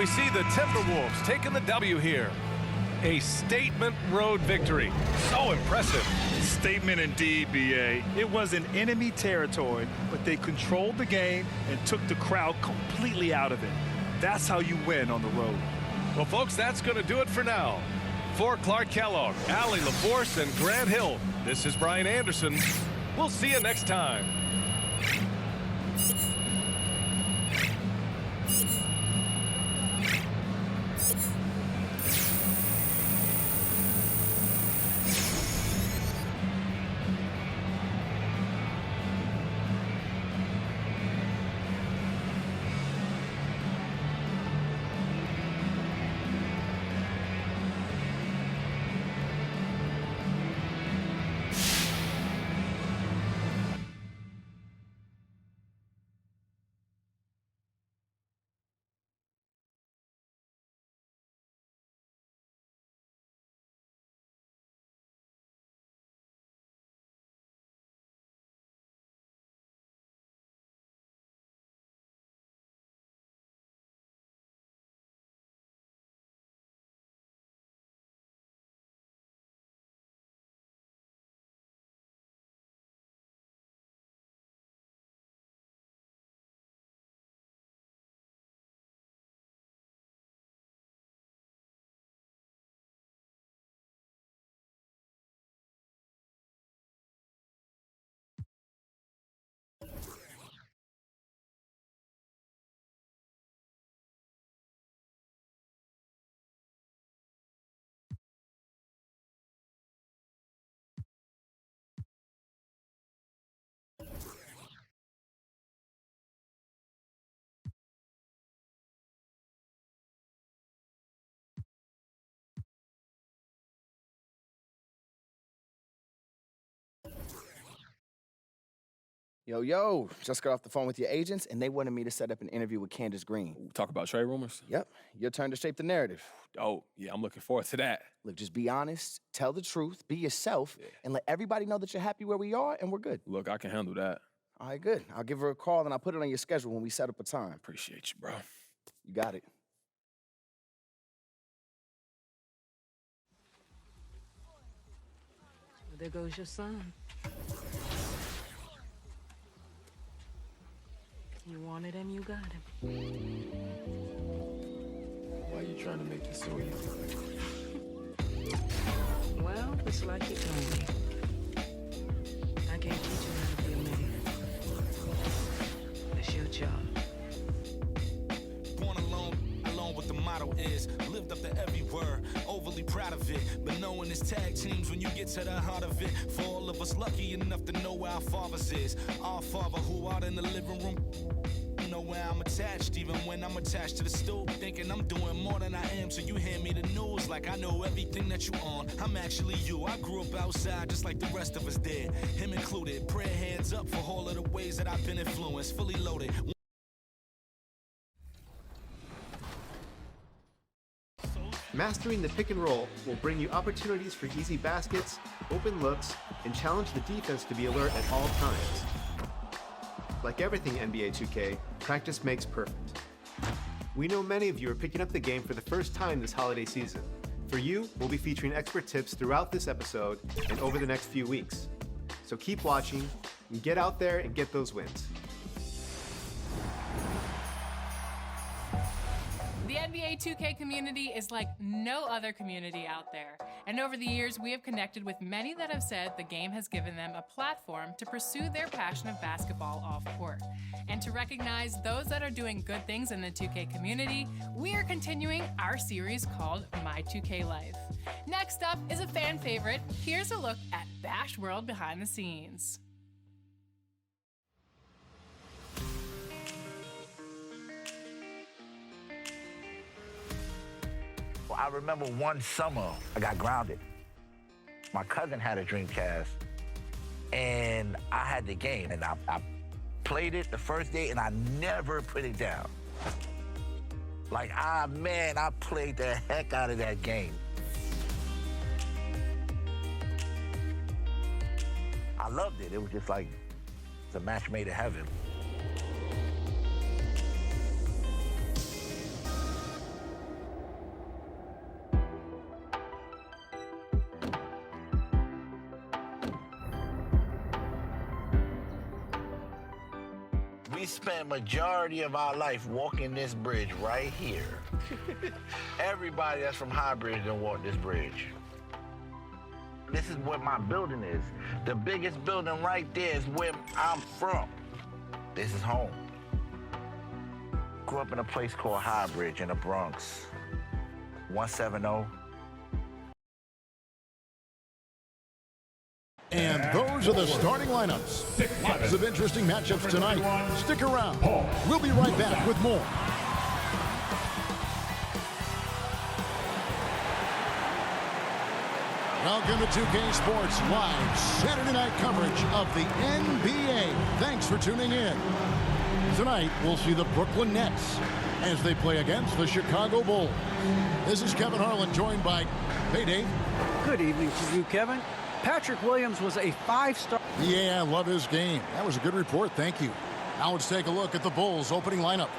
we see the Timberwolves taking the W here. A statement road victory. So impressive. Statement indeed, B.A. It was in enemy territory, but they controlled the game and took the crowd completely out of it. That's how you win on the road. Well, folks, that's going to do it for now. For Clark Kellogg, Allie LaForce, and Grant Hill, this is Brian Anderson. We'll see you next time. Yo, just got off the phone with your agents, and they wanted me to set up an interview with Candace Green. Talk about trade rumors? Yep, your turn to shape the narrative. Oh, yeah, I'm looking forward to that. Look, just be honest, tell the truth, be yourself, and let everybody know that you're happy where we are, and we're good. Look, I can handle that. All right, good. I'll give her a call, and I'll put it on your schedule when we set up a time. Appreciate you, bro. You got it. There goes your son. You wanted him, you got him. Why are you trying to make this so easy? Well, it's like you told me. I can't teach you how to be a man. It's your job. Born alone what the motto is. Lived up to every word, overly proud of it. But knowing it's tag teams when you get to the heart of it. For all of us lucky enough to know where our fathers is. Our father who out in the living room. Know where I'm attached, even when I'm attached to the stool. Thinking I'm doing more than I am, so you hand me the news like I know everything that you on. I'm actually you. I grew up outside just like the rest of us did. Him included. Prayer hands up for all of the ways that I've been influenced. Fully loaded. Mastering the pick and roll will bring you opportunities for easy baskets, open looks, and challenge the defense to be alert at all times. Like everything NBA 2K, practice makes perfect. We know many of you are picking up the game for the first time this holiday season. For you, we'll be featuring expert tips throughout this episode and over the next few weeks. So keep watching and get out there and get those wins. The NBA 2K community is like no other community out there. And over the years, we have connected with many that have said the game has given them a platform to pursue their passion of basketball off court. And to recognize those that are doing good things in the 2K community, we are continuing our series called My 2K Life. Next up is a fan favorite. Here's a look at Bash World behind the scenes. Well, I remember one summer I got grounded. My cousin had a Dreamcast, and I had the game, and I played it the first day, and I never put it down. Like, I played the heck out of that game. I loved it. It was just like, it's a match made in heaven. We spent majority of our life walking this bridge right here. Everybody that's from High Bridge done walked this bridge. This is where my building is. The biggest building right there is where I'm from. This is home. Grew up in a place called High Bridge in the Bronx. 170. And those are the starting lineups. Lots of interesting matchups tonight. Stick around. We'll be right back with more. Welcome to 2K Sports Live Saturday night coverage of the NBA. Thanks for tuning in. Tonight, we'll see the Brooklyn Nets as they play against the Chicago Bulls. This is Kevin Harlan, joined by Dave. Good evening to you, Kevin. Patrick Williams was a 5-star. Yeah, I love his game. That was a good report. Thank you. Now let's take a look at the Bulls' opening lineup.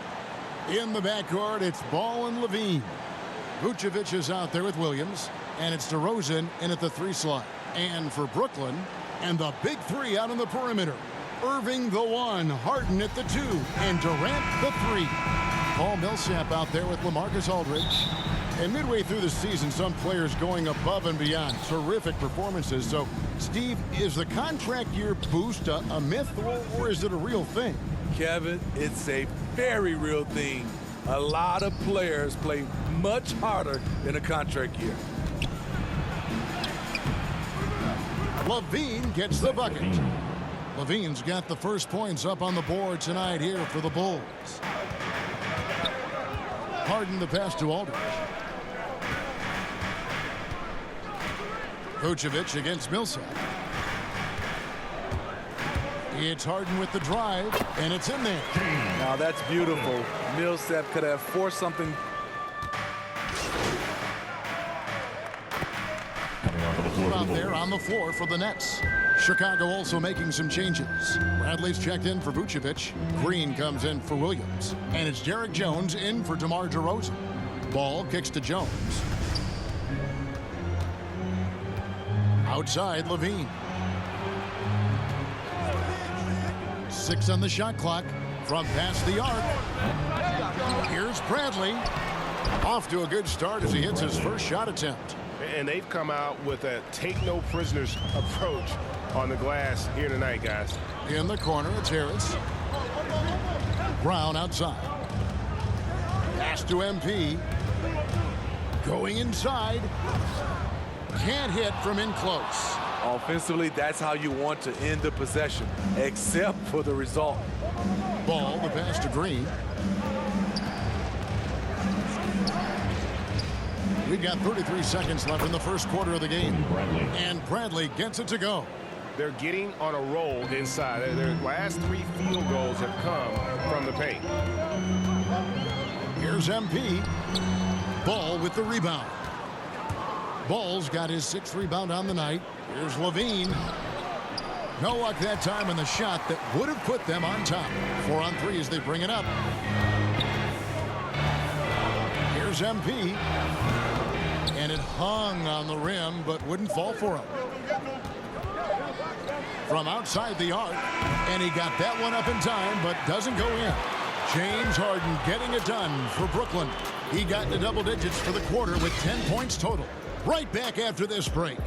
In the backcourt, it's Ball and Levine. Vucevic is out there with Williams, and it's DeRozan in at the 3 slot. And for Brooklyn, and the big 3 out on the perimeter. Irving the 1, Harden at the 2, and Durant the 3. Paul Millsap out there with LaMarcus Aldridge. And midway through the season, some players going above and beyond. Terrific performances. So, Steve, is the contract year boost a myth, or is it a real thing? Kevin, it's a very real thing. A lot of players play much harder in a contract year. Levine gets the bucket. Levine's got the first points up on the board tonight here for the Bulls. Harden the pass to Aldridge. Vucevic against Millsap. It's Harden with the drive, and it's in there. Now that's beautiful. Millsap could have forced something. Out there on the floor for the Nets. Chicago also making some changes. Bradley's checked in for Vucevic. Green comes in for Williams. And it's Derek Jones in for DeMar DeRozan. Ball kicks to Jones. Outside, Levine. 6 on the shot clock from past the arc. Here's Bradley. Off to a good start as he hits his first shot attempt. And they've come out with a take-no-prisoners approach on the glass here tonight, guys. In the corner, it's Harris. Brown outside. Pass to MP. Going inside. Can't hit from in close. Offensively, that's how you want to end the possession, except for the result. Ball, the pass to Green. We've got 33 seconds left in the first quarter of the game. And Bradley gets it to go. They're getting on a roll inside. Their last 3 field goals have come from the paint. Here's MP. Ball with the rebound. Ball's got his 6th rebound on the night. Here's Levine. No luck that time in the shot that would have put them on top. 4 on 3 as they bring it up. Here's MP. And it hung on the rim, but wouldn't fall for him. From outside the arc, and he got that one up in time, but doesn't go in. James Harden getting it done for Brooklyn. He got into double digits for the quarter with 10 points total. Right back after this break.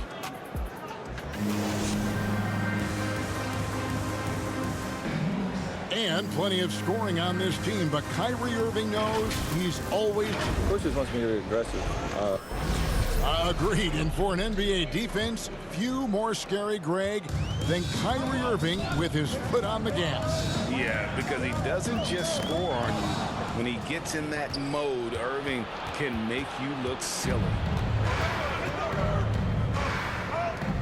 And plenty of scoring on this team, but Kyrie Irving knows he's always... Coach just wants me to be aggressive. Agreed. And for an NBA defense, few more scary, Greg, than Kyrie Irving with his foot on the gas. Yeah, because he doesn't just score on you. When he gets in that mode, Irving can make you look silly.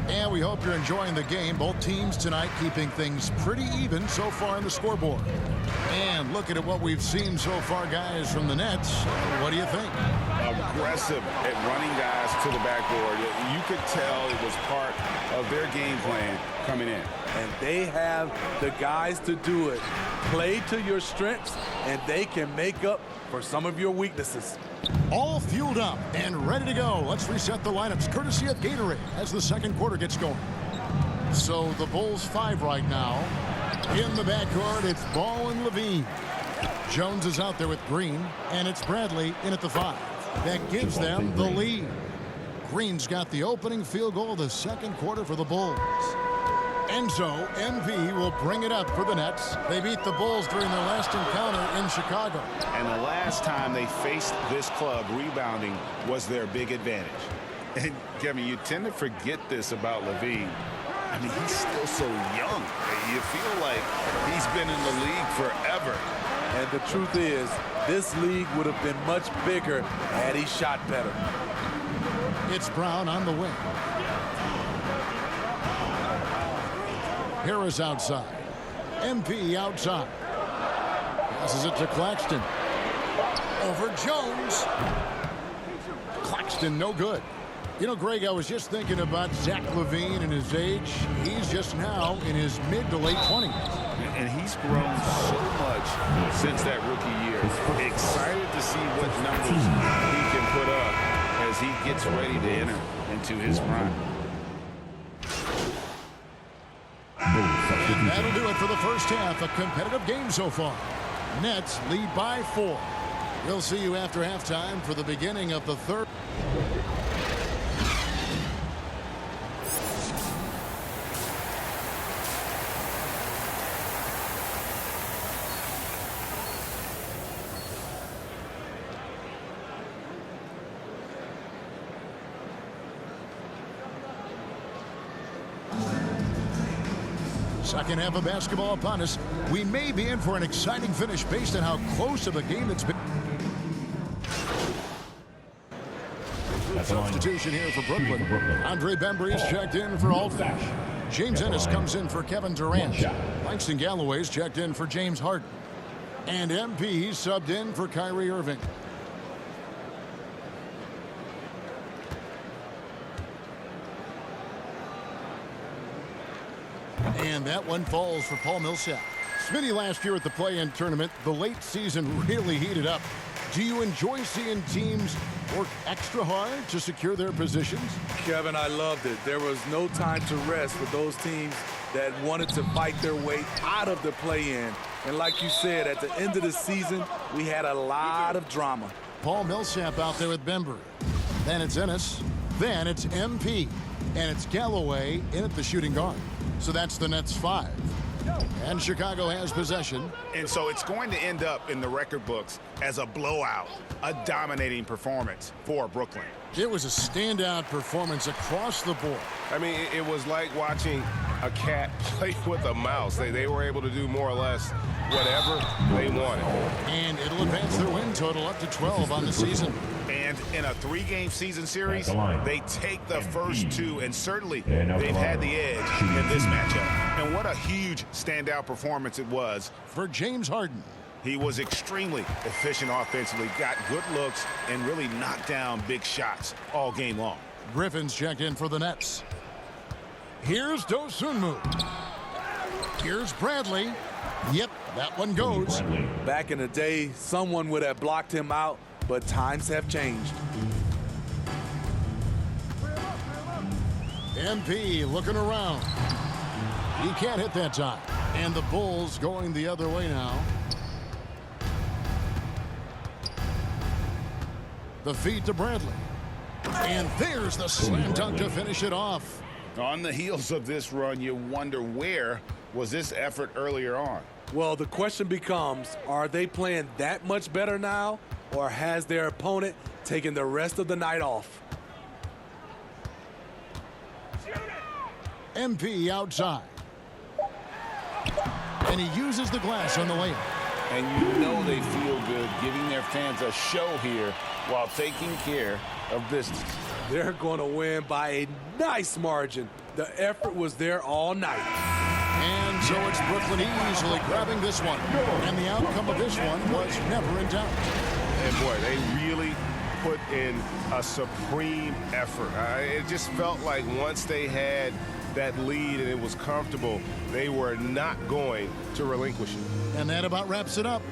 And we hope you're enjoying the game. Both teams tonight keeping things pretty even so far on the scoreboard. And looking at what we've seen so far, guys, from the Nets, what do you think? Aggressive at running guys to the backboard. You could tell it was part of their game plan coming in. And they have the guys to do it. Play to your strengths, and they can make up for some of your weaknesses. All fueled up and ready to go. Let's reset the lineups courtesy of Gatorade as the second quarter gets going. So the Bulls 5 right now. In the backcourt, it's Ball and Levine. Jones is out there with Green, and it's Bradley in at the 5. That gives them the lead. Green's got the opening field goal of the second quarter for the Bulls. And so MP will bring it up for the Nets. They beat the Bulls during their last encounter in Chicago. And the last time they faced this club, rebounding was their big advantage. And Kevin, you tend to forget this about Levine. I mean, he's still so young. You feel like he's been in the league forever. And the truth is, this league would have been much bigger had he shot better. It's Brown on the wing. Harris outside. MP outside. Passes it to Claxton. Over Jones. Claxton no good. You know, Greg, I was just thinking about Zach LaVine and his age. He's just now in his mid to late 20s. And he's grown so much since that rookie year. Excited to see what numbers he can put up as he gets ready to enter into his prime. And that'll do it for the first half. A competitive game so far. Nets lead by 4. We'll see you after halftime for the beginning of the third. Second half of basketball upon us. We may be in for an exciting finish based on how close of a game it's been. Substitution here for Brooklyn. Andre Bembry's checked in for Aldridge. James Ennis comes in for Kevin Durant. Langston Galloway's checked in for James Harden. And MP subbed in for Kyrie Irving. And that one falls for Paul Millsap. Smitty, last year at the play-in tournament, the late season really heated up. Do you enjoy seeing teams work extra hard to secure their positions? Kevin, I loved it. There was no time to rest for those teams that wanted to fight their way out of the play-in. And like you said, at the end of the season, we had a lot of drama. Paul Millsap out there with Bembry. Then it's Ennis. Then it's MP. And it's Galloway in at the shooting guard. So that's the Nets 5. And Chicago has possession. And so it's going to end up in the record books as a blowout, a dominating performance for Brooklyn. It was a standout performance across the board. I mean, it was like watching a cat play with a mouse. They were able to do more or less whatever they wanted. And it'll advance their win total up to 12 on the season. And in a 3-game season series, they take the first 2, and certainly they've had the edge in this matchup. And what a huge standout performance it was for James Harden. He was extremely efficient offensively, got good looks, and really knocked down big shots all game long. Griffin's checked in for the Nets. Here's Dosunmu. Here's Bradley. Yep, that one goes. Back in the day, someone would have blocked him out, but times have changed. MP looking around. He can't hit that time. And the Bulls going the other way now. The feed to Bradley. And there's the slam dunk to finish it off. On the heels of this run, you wonder where was this effort earlier on? Well, the question becomes, are they playing that much better now, or has their opponent taken the rest of the night off? MP outside. And he uses the glass on the layup. And you know they feel good giving their fans a show here while taking care of business. They're going to win by a nice margin. The effort was there all night. And so it's Brooklyn easily grabbing this one. And the outcome of this one was never in doubt. And boy, they really put in a supreme effort. It just felt like once they had that lead and it was comfortable, they were not going to relinquish it. And that about wraps it up.